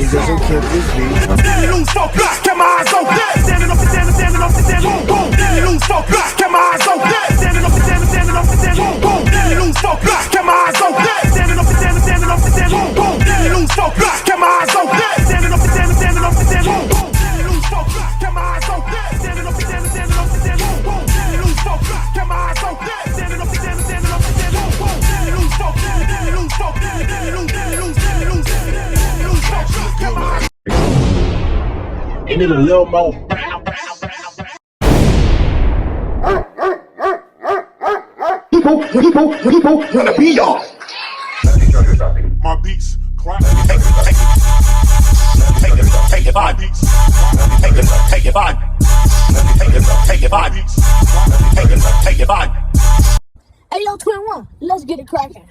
Doesn't kill this beat. Then lose focus, kept my eyes open. Standing up and standing, standing up and standing. Boom, boom. Then lose focus, kept my eyes open. Standing up and standing, standing up and standing. Boom, boom. Then lose focus, kept my eyes open. Standing up and standing, standing up and standing. Boom, boom. Then lose focus, kept my eyes open. Standing up and standing, standing up and standing. Boom, boom. Then lose focus, kept my eyes open. Standing up and standing, standing up and standing. Boom, boom. Then lose focus, kept my eyes open. Standing up and standing, standing up and standing. Boom, boom. Then lose focus, then lose focus, then lose focus, kept my eyes. You need a little more. People wanna be y'all. My beats clap. Take it vibe. Take it vibe. Take it vibe. Take it vibe. Hey, yo, Twin One, let's get it cracking.